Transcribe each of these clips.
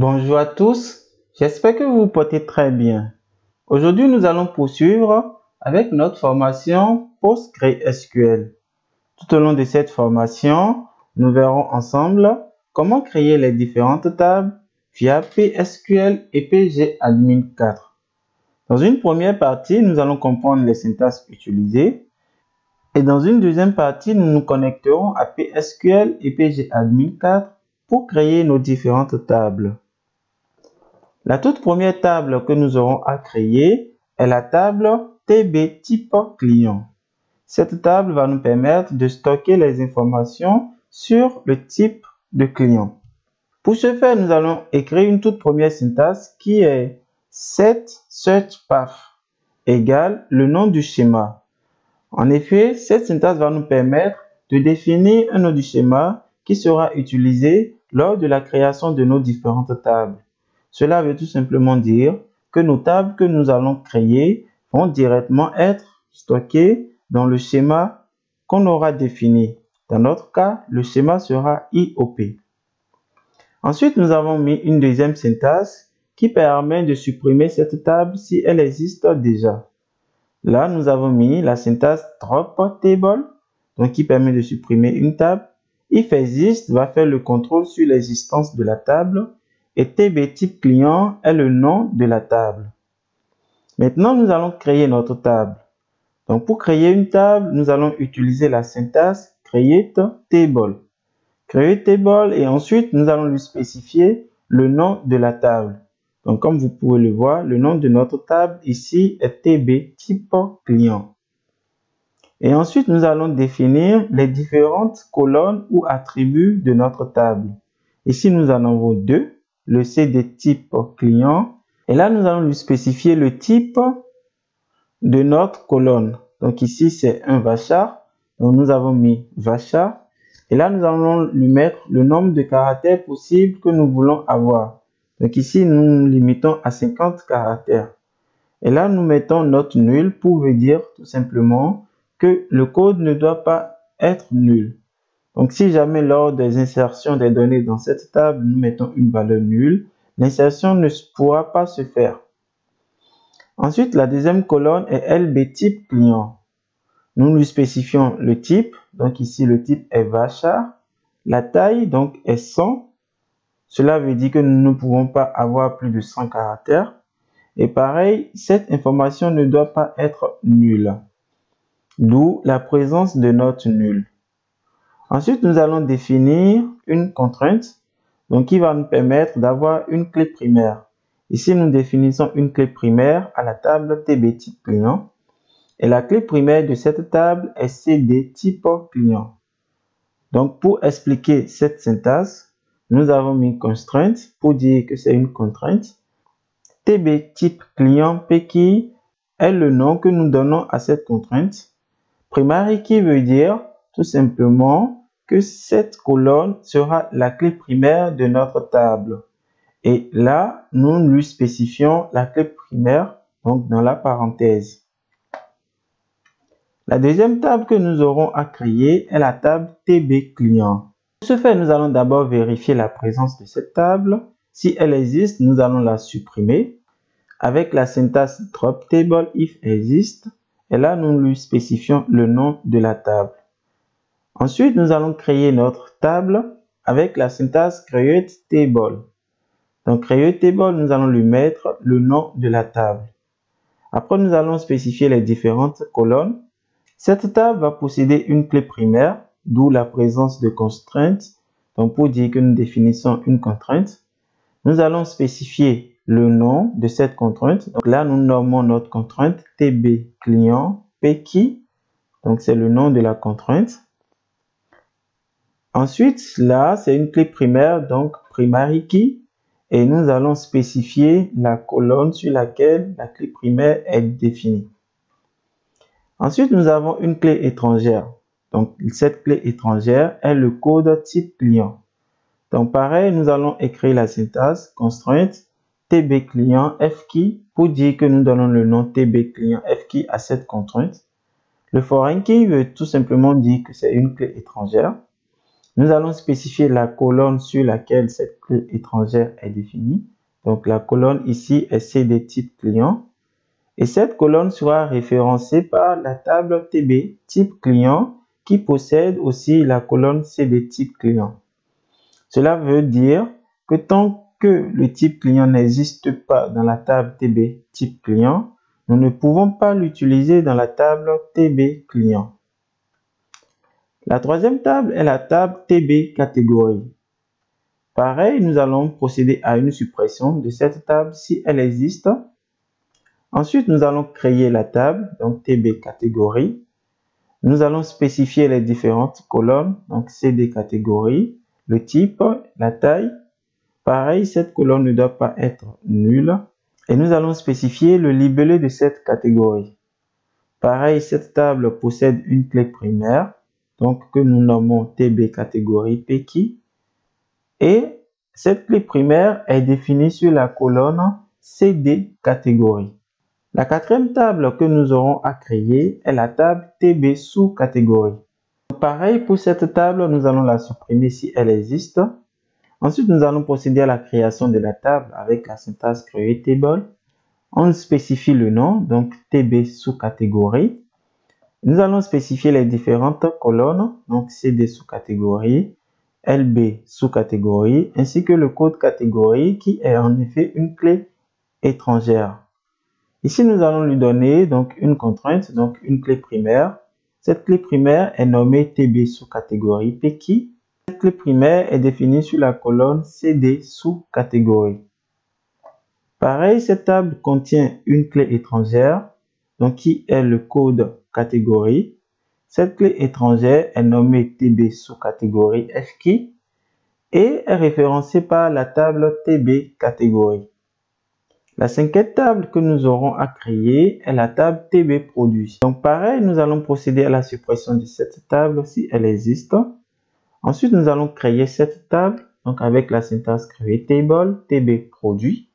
Bonjour à tous, j'espère que vous vous portez très bien. Aujourd'hui, nous allons poursuivre avec notre formation PostgreSQL. Tout au long de cette formation, nous verrons ensemble comment créer les différentes tables via PSQL et pgadmin 4. Dans une première partie, nous allons comprendre les syntaxes utilisées et dans une deuxième partie, nous nous connecterons à PSQL et pgadmin 4 pour créer nos différentes tables. La toute première table que nous aurons à créer est la table TB type client. Cette table va nous permettre de stocker les informations sur le type de client. Pour ce faire, nous allons écrire une toute première syntaxe qui est setSearchPath égale le nom du schéma. En effet, cette syntaxe va nous permettre de définir un nom du schéma qui sera utilisé lors de la création de nos différentes tables. Cela veut tout simplement dire que nos tables que nous allons créer vont directement être stockées dans le schéma qu'on aura défini. Dans notre cas, le schéma sera IOP. Ensuite, nous avons mis une deuxième syntaxe qui permet de supprimer cette table si elle existe déjà. Là, nous avons mis la syntaxe dropTable, donc qui permet de supprimer une table. IfExist va faire le contrôle sur l'existence de la table. Et TB type client est le nom de la table. Maintenant, nous allons créer notre table. Donc, pour créer une table, nous allons utiliser la syntaxe createTable. CreateTable et ensuite, nous allons lui spécifier le nom de la table. Donc, comme vous pouvez le voir, le nom de notre table ici est TB type client. Et ensuite, nous allons définir les différentes colonnes ou attributs de notre table. Ici, nous en avons deux. Le CD type client. Et là, nous allons lui spécifier le type de notre colonne. Donc ici, c'est un varchar. Donc nous avons mis varchar. Et là, nous allons lui mettre le nombre de caractères possibles que nous voulons avoir. Donc ici, nous nous limitons à 50 caractères. Et là, nous mettons note nulle pour veut dire tout simplement que le code ne doit pas être nul. Donc, si jamais lors des insertions des données dans cette table, nous mettons une valeur nulle, l'insertion ne pourra pas se faire. Ensuite, la deuxième colonne est LB type client. Nous lui spécifions le type. Donc ici, le type est varchar. La taille, donc, est 100. Cela veut dire que nous ne pouvons pas avoir plus de 100 caractères. Et pareil, cette information ne doit pas être nulle. D'où la présence de note nulle. Ensuite, nous allons définir une contrainte qui va nous permettre d'avoir une clé primaire. Ici, nous définissons une clé primaire à la table TB type client. Et la clé primaire de cette table est CD type client. Donc, pour expliquer cette syntaxe, nous avons mis constraint pour dire que c'est une contrainte. TB type client PKey est le nom que nous donnons à cette contrainte. Primary key veut dire tout simplement que cette colonne sera la clé primaire de notre table. Et là, nous lui spécifions la clé primaire, donc dans la parenthèse. La deuxième table que nous aurons à créer est la table TB client. Pour ce faire, nous allons d'abord vérifier la présence de cette table. Si elle existe, nous allons la supprimer avec la syntaxe dropTable if exist. Et là, nous lui spécifions le nom de la table. Ensuite, nous allons créer notre table avec la syntaxe createTable. Donc, createTable, nous allons lui mettre le nom de la table. Après, nous allons spécifier les différentes colonnes. Cette table va posséder une clé primaire, d'où la présence de constraintes. Donc, pour dire que nous définissons une contrainte, nous allons spécifier le nom de cette contrainte. Donc là, nous nommons notre contrainte TB client PKey. Donc, c'est le nom de la contrainte. Ensuite, là, c'est une clé primaire, donc primary key. Et nous allons spécifier la colonne sur laquelle la clé primaire est définie. Ensuite, nous avons une clé étrangère. Donc, cette clé étrangère est le code type client. Donc, pareil, nous allons écrire la syntaxe constraint TB client FKey pour dire que nous donnons le nom TB client FKey à cette contrainte. Le foreign key veut tout simplement dire que c'est une clé étrangère. Nous allons spécifier la colonne sur laquelle cette clé étrangère est définie. Donc la colonne ici est CD type client. Et cette colonne sera référencée par la table TB type client qui possède aussi la colonne CD type client. Cela veut dire que tant que le type client n'existe pas dans la table TB type client, nous ne pouvons pas l'utiliser dans la table TB client. La troisième table est la table TB catégorie. Pareil, nous allons procéder à une suppression de cette table si elle existe. Ensuite, nous allons créer la table, donc TB catégorie. Nous allons spécifier les différentes colonnes, donc CD catégorie, le type, la taille. Pareil, cette colonne ne doit pas être nulle. Et nous allons spécifier le libellé de cette catégorie. Pareil, cette table possède une clé primaire, donc que nous nommons TB catégorie PKey. Et cette clé primaire est définie sur la colonne CD catégorie. La quatrième table que nous aurons à créer est la table TB sous-catégorie. Pareil, pour cette table, nous allons la supprimer si elle existe. Ensuite, nous allons procéder à la création de la table avec la syntaxe createTable. On spécifie le nom, donc TB sous-catégorie. Nous allons spécifier les différentes colonnes, donc CD sous-catégorie, LB sous-catégorie, ainsi que le code catégorie qui est en effet une clé étrangère. Ici, nous allons lui donner donc une contrainte, donc une clé primaire. Cette clé primaire est nommée TB sous-catégorie PKey. Cette clé primaire est définie sur la colonne CD sous-catégorie. Pareil, cette table contient une clé étrangère, donc qui est le code catégorie. Cette clé étrangère est nommée TB sous-catégorie FKey et est référencée par la table TB catégorie. La cinquième table que nous aurons à créer est la table TB produit. Donc pareil, nous allons procéder à la suppression de cette table si elle existe. Ensuite, nous allons créer cette table donc avec la syntaxe createTable TB produit.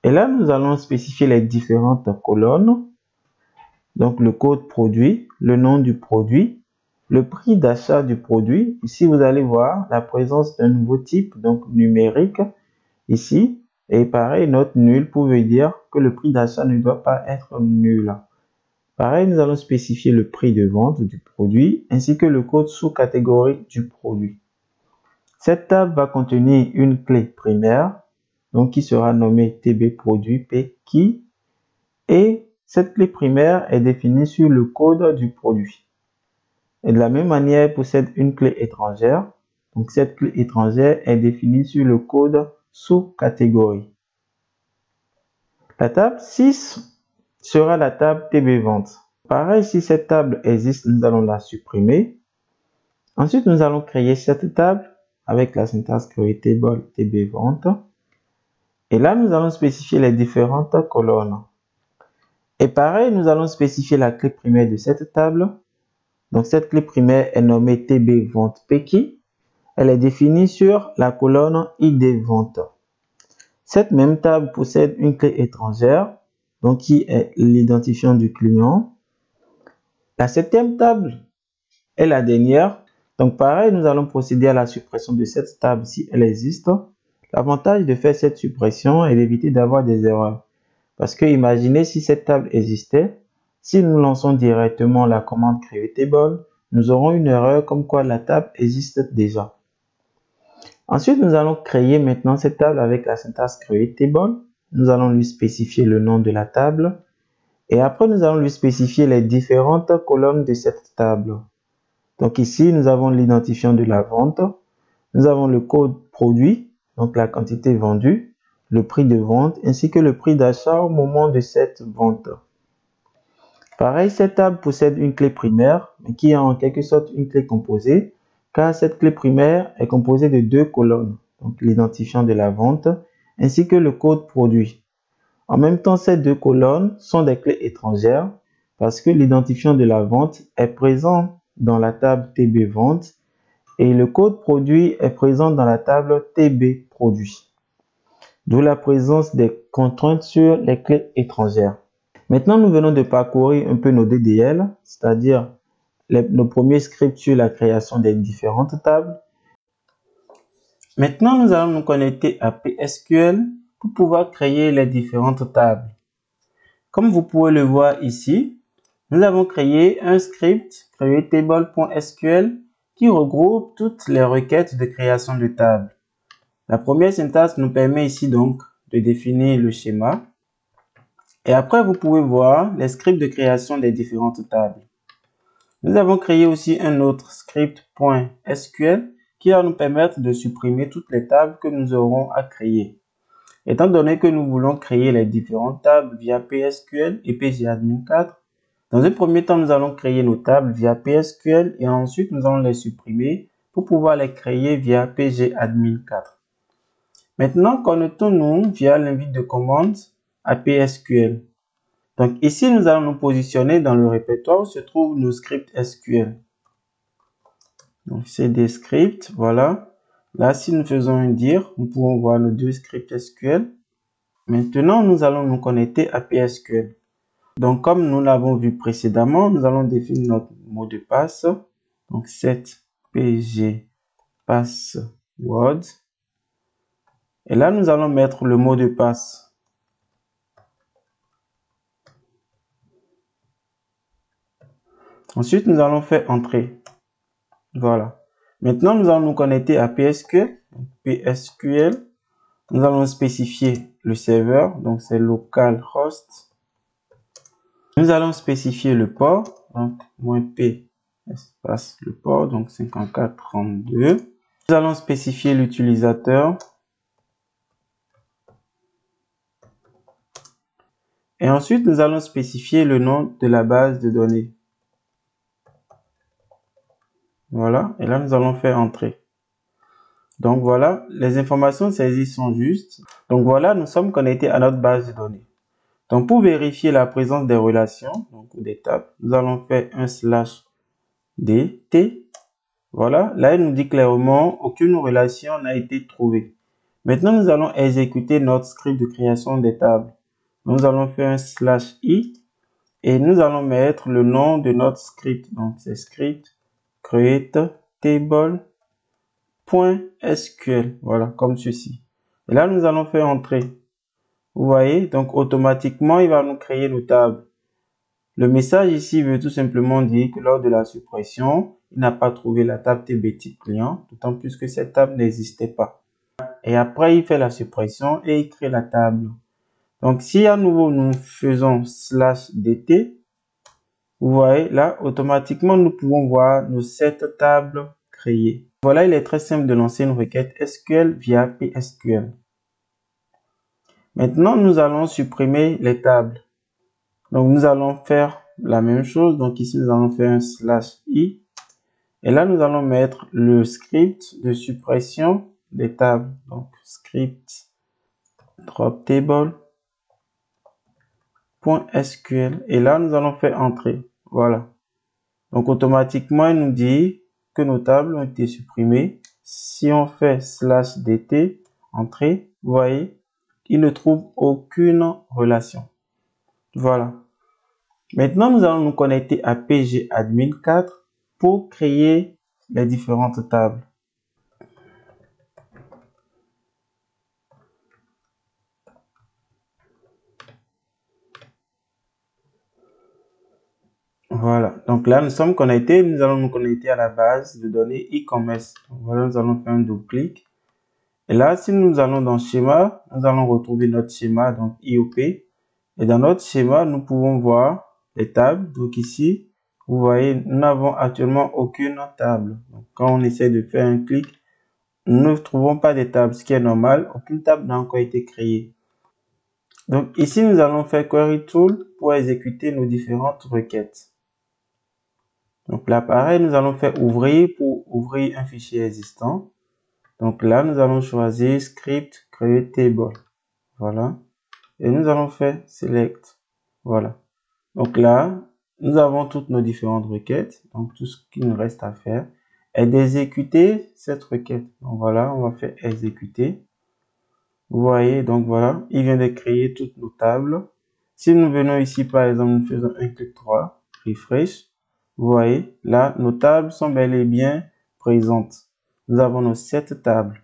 Et là, nous allons spécifier les différentes colonnes. Donc le code produit, le nom du produit, le prix d'achat du produit. Ici, vous allez voir la présence d'un nouveau type, donc numérique, ici. Et pareil, note nulle pouvait dire que le prix d'achat ne doit pas être nul. Pareil, nous allons spécifier le prix de vente du produit ainsi que le code sous-catégorie du produit. Cette table va contenir une clé primaire, donc qui sera nommée TB produit PKey, et cette clé primaire est définie sur le code du produit. Et de la même manière, elle possède une clé étrangère. Donc cette clé étrangère est définie sur le code sous-catégorie. La table 6 sera la table TB vente. Pareil, si cette table existe, nous allons la supprimer. Ensuite, nous allons créer cette table avec la syntaxe createTable TB vente. Et là, nous allons spécifier les différentes colonnes. Et pareil, nous allons spécifier la clé primaire de cette table. Donc cette clé primaire est nommée TB vente PKey. Elle est définie sur la colonne ID vente. Cette même table possède une clé étrangère, donc qui est l'identifiant du client. La septième table est la dernière. Donc pareil, nous allons procéder à la suppression de cette table si elle existe. L'avantage de faire cette suppression est d'éviter d'avoir des erreurs. Parce que imaginez si cette table existait, si nous lançons directement la commande createTable, nous aurons une erreur comme quoi la table existe déjà. Ensuite, nous allons créer maintenant cette table avec la syntaxe createTable. Nous allons lui spécifier le nom de la table. Et après, nous allons lui spécifier les différentes colonnes de cette table. Donc ici, nous avons l'identifiant de la vente. Nous avons le code produit, donc la quantité vendue, le prix de vente, ainsi que le prix d'achat au moment de cette vente. Pareil, cette table possède une clé primaire, mais qui est en quelque sorte une clé composée, car cette clé primaire est composée de deux colonnes, donc l'identifiant de la vente, ainsi que le code produit. En même temps, ces deux colonnes sont des clés étrangères, parce que l'identifiant de la vente est présent dans la table TB vente, et le code produit est présent dans la table TB produit. D'où la présence des contraintes sur les clés étrangères. Maintenant, nous venons de parcourir un peu nos DDL, c'est-à-dire nos premiers scripts sur la création des différentes tables. Maintenant, nous allons nous connecter à PSQL pour pouvoir créer les différentes tables. Comme vous pouvez le voir ici, nous avons créé un script createTable.sql qui regroupe toutes les requêtes de création de tables. La première syntaxe nous permet ici donc de définir le schéma. Et après, vous pouvez voir les scripts de création des différentes tables. Nous avons créé aussi un autre script.sql qui va nous permettre de supprimer toutes les tables que nous aurons à créer. Étant donné que nous voulons créer les différentes tables via PSQL et pgadmin4, dans un premier temps, nous allons créer nos tables via PSQL et ensuite nous allons les supprimer pour pouvoir les créer via pgadmin4. Maintenant, connectons-nous via l'invite de commande à PSQL. Donc ici, nous allons nous positionner dans le répertoire où se trouvent nos scripts SQL. Donc c'est des scripts, voilà. Là, si nous faisons un dire, nous pouvons voir nos deux scripts SQL. Maintenant, nous allons nous connecter à PSQL. Donc comme nous l'avons vu précédemment, nous allons définir notre mot de passe. Donc set pg password. Et là, nous allons mettre le mot de passe. Ensuite, nous allons faire entrer. Voilà. Maintenant, nous allons nous connecter à PSQL. PSQL. Nous allons spécifier le serveur. Donc, c'est localhost. Nous allons spécifier le port. Donc, -p espace le port. Donc, 5432. Nous allons spécifier l'utilisateur. Et ensuite, nous allons spécifier le nom de la base de données. Voilà, et là, nous allons faire entrer. Donc voilà, les informations saisies sont justes. Donc voilà, nous sommes connectés à notre base de données. Donc pour vérifier la présence des relations, donc des tables, nous allons faire un /dt. Voilà, là, il nous dit clairement aucune relation n'a été trouvée. Maintenant, nous allons exécuter notre script de création des tables. Nous allons faire un /i et nous allons mettre le nom de notre script. Donc c'est script createTable.sql, voilà, comme ceci. Et là, nous allons faire entrer. Vous voyez, donc automatiquement, il va nous créer nos tables. Le message ici veut tout simplement dire que lors de la suppression, il n'a pas trouvé la table TB client, d'autant plus que cette table n'existait pas. Et après, il fait la suppression et il crée la table. Donc, si à nouveau nous faisons /dt, vous voyez, là, automatiquement, nous pouvons voir nos 7 tables créées. Voilà, il est très simple de lancer une requête SQL via PSQL. Maintenant, nous allons supprimer les tables. Donc, nous allons faire la même chose. Donc, ici, nous allons faire un /i. Et là, nous allons mettre le script de suppression des tables. Donc, script drop table.sql. Et là, nous allons faire entrer. Voilà. Donc, automatiquement, il nous dit que nos tables ont été supprimées. Si on fait /dt, entrée, vous voyez, il ne trouve aucune relation. Voilà. Maintenant, nous allons nous connecter à pgadmin4 pour créer les différentes tables. Voilà, donc là nous sommes connectés, nous allons nous connecter à la base de données e-commerce. Voilà, nous allons faire un double-clic. Et là, si nous allons dans schéma, nous allons retrouver notre schéma, donc IOP. Et dans notre schéma, nous pouvons voir les tables. Donc ici, vous voyez, nous n'avons actuellement aucune table. Donc quand on essaie de faire un clic, nous ne trouvons pas de table, ce qui est normal. Aucune table n'a encore été créée. Donc ici, nous allons faire Query Tool pour exécuter nos différentes requêtes. Donc là, pareil, nous allons faire ouvrir pour ouvrir un fichier existant. Donc là, nous allons choisir script createTable. Voilà. Et nous allons faire select. Voilà. Donc là, nous avons toutes nos différentes requêtes. Donc tout ce qu'il nous reste à faire est d'exécuter cette requête. Donc voilà, on va faire exécuter. Vous voyez, donc voilà, il vient de créer toutes nos tables. Si nous venons ici, par exemple, nous faisons un clic droit, refresh. Vous voyez, là, nos tables sont bel et bien présentes. Nous avons nos 7 tables.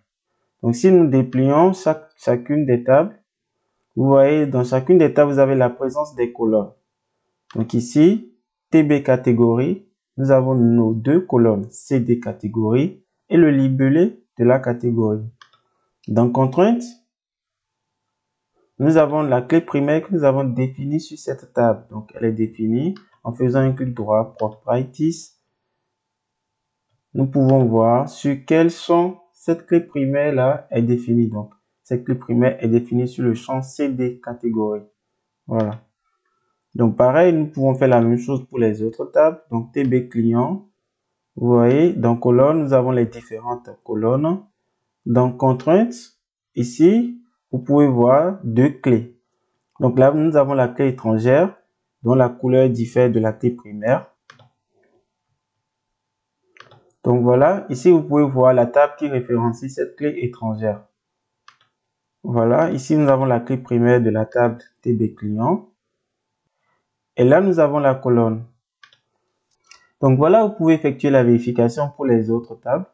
Donc, si nous déplions chacune des tables, vous voyez, dans chacune des tables, vous avez la présence des colonnes. Donc ici, TB catégorie, nous avons nos 2 colonnes, CD catégorie et le libellé de la catégorie. Dans contrainte, nous avons la clé primaire que nous avons définie sur cette table. Donc elle est définie en faisant un clic droit Properties. Nous pouvons voir sur quel champ cette clé primaire là est définie. Donc cette clé primaire est définie sur le champ CD catégorie. Voilà. Donc pareil, nous pouvons faire la même chose pour les autres tables. Donc TB client, vous voyez, dans colonne, nous avons les différentes colonnes. Dans contraintes, ici, vous pouvez voir 2 clés. Donc là, nous avons la clé étrangère, dont la couleur diffère de la clé primaire. Donc voilà, ici, vous pouvez voir la table qui référencie cette clé étrangère. Voilà, ici, nous avons la clé primaire de la table TB client. Et là, nous avons la colonne. Donc voilà, vous pouvez effectuer la vérification pour les autres tables.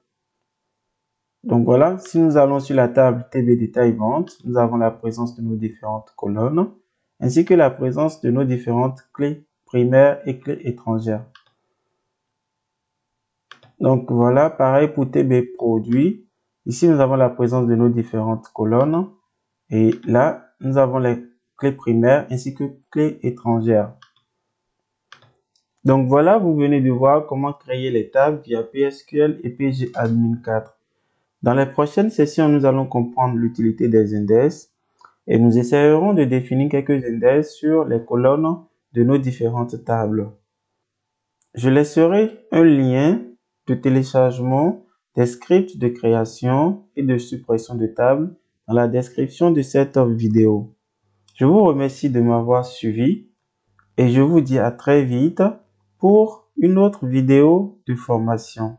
Donc voilà, si nous allons sur la table TB détail vente, nous avons la présence de nos différentes colonnes, ainsi que la présence de nos différentes clés primaires et clés étrangères. Donc voilà, pareil pour TB produit. Ici, nous avons la présence de nos différentes colonnes. Et là, nous avons les clés primaires ainsi que clés étrangères. Donc voilà, vous venez de voir comment créer les tables via PSQL et PGAdmin 4. Dans les prochaines sessions, nous allons comprendre l'utilité des index et nous essayerons de définir quelques index sur les colonnes de nos différentes tables. Je laisserai un lien de téléchargement des scripts de création et de suppression de tables dans la description de cette vidéo. Je vous remercie de m'avoir suivi et je vous dis à très vite pour une autre vidéo de formation.